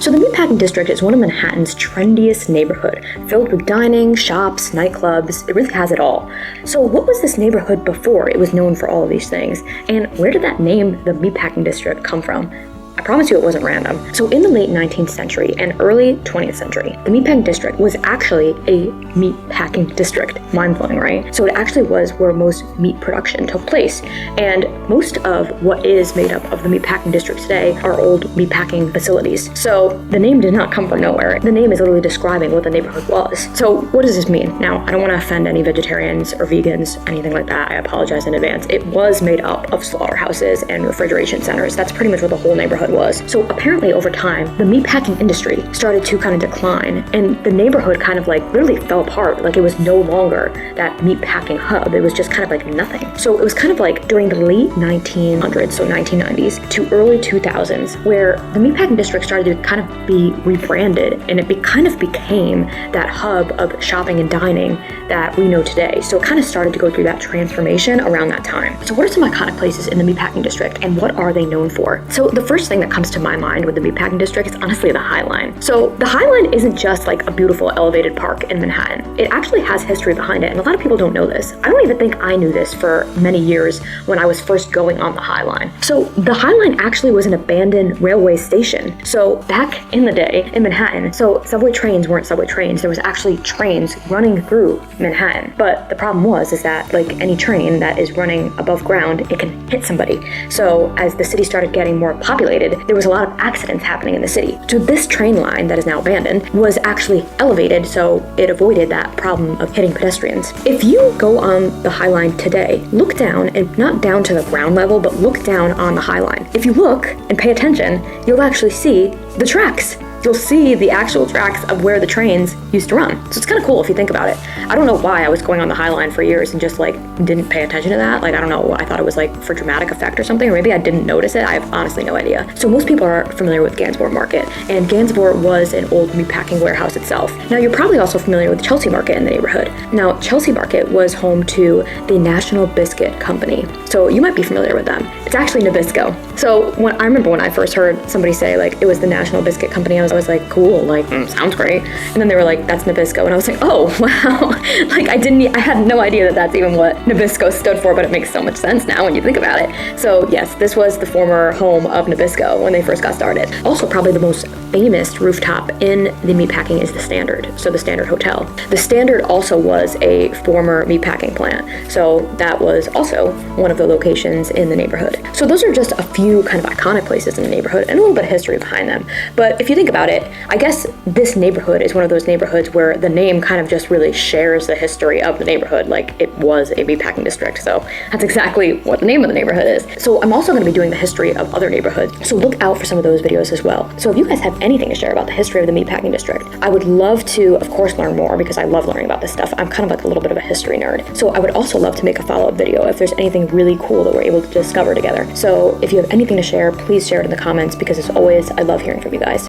So the Meatpacking District is one of Manhattan's trendiest neighborhood, filled with dining, shops, nightclubs. It really has it all. So what was this neighborhood before it was known for all of these things? And where did that name, the Meatpacking District, come from? I promise you it wasn't random. So in the late 19th century and early 20th century, the Meatpacking District was actually a meatpacking district. Mind-blowing, right? So it actually was where most meat production took place. And most of what is made up of the Meatpacking District today are old meatpacking facilities. So the name did not come from nowhere. The name is literally describing what the neighborhood was. So what does this mean? Now, I don't want to offend any vegetarians or vegans, anything like that. I apologize in advance. It was made up of slaughterhouses and refrigeration centers. That's pretty much what the whole neighborhood was. So apparently over time, the meatpacking industry started to kind of decline, and the neighborhood kind of like literally fell apart. Like it was no longer that meatpacking hub. It was just kind of like nothing. So it was kind of like during the late 1900s, so 1990s to early 2000s, where the meatpacking district started to kind of be rebranded, and it kind of became that hub of shopping and dining that we know today. So it kind of started to go through that transformation around that time. So what are some iconic places in the meatpacking district, and what are they known for? So the first thing that comes to my mind with the meatpacking district is honestly the High Line. So the High Line isn't just like a beautiful elevated park in Manhattan. It actually has history behind it, and a lot of people don't know this. I don't even think I knew this for many years when I was first going on the High Line. So the High Line actually was an abandoned railway station. So back in the day in Manhattan, so subway trains weren't subway trains. There was actually trains running through Manhattan. But the problem is that like any train that is running above ground, it can hit somebody. So as the city started getting more populated, there was a lot of accidents happening in the city. So this train line that is now abandoned was actually elevated, so it avoided that problem of hitting pedestrians. If you go on the High Line today, look down, and not down to the ground level, but look down on the High Line. If you look and pay attention, you'll actually see the tracks. You'll see the actual tracks of where the trains used to run. So it's kind of cool if you think about it. I don't know why I was going on the High Line for years and just like didn't pay attention to that. Like, I don't know, I thought it was like for dramatic effect or something, or maybe I didn't notice it. I have honestly no idea. So most people are familiar with Gansevoort Market, and Gansevoort was an old meatpacking warehouse itself. Now you're probably also familiar with Chelsea Market in the neighborhood. Now Chelsea Market was home to the National Biscuit Company. So you might be familiar with them. It's actually Nabisco. So I remember when I first heard somebody say like it was the National Biscuit Company, I was like, cool, like sounds great. And then they were like, that's Nabisco, and I was like, oh wow. Like I had no idea that that's even what Nabisco stood for, but it makes so much sense now when you think about it. So yes, this was the former home of Nabisco when they first got started. Also, probably the most famous rooftop in the meatpacking is the Standard. So the Standard Hotel. The Standard also was a former meatpacking plant. So that was also one of the locations in the neighborhood. So those are just a few kind of iconic places in the neighborhood and a little bit of history behind them. But if you think about it, I guess this neighborhood is one of those neighborhoods where the name kind of just really shares the history of the neighborhood, like it was a meatpacking district. So that's exactly what the name of the neighborhood is. So I'm also going to be doing the history of other neighborhoods. So look out for some of those videos as well. So if you guys have anything to share about the history of the meatpacking district, I would love to, of course, learn more because I love learning about this stuff. I'm kind of like a little bit of a history nerd. So I would also love to make a follow-up video if there's anything really cool that we're able to discover together. So if you have anything to share, please share it in the comments because as always, I love hearing from you guys.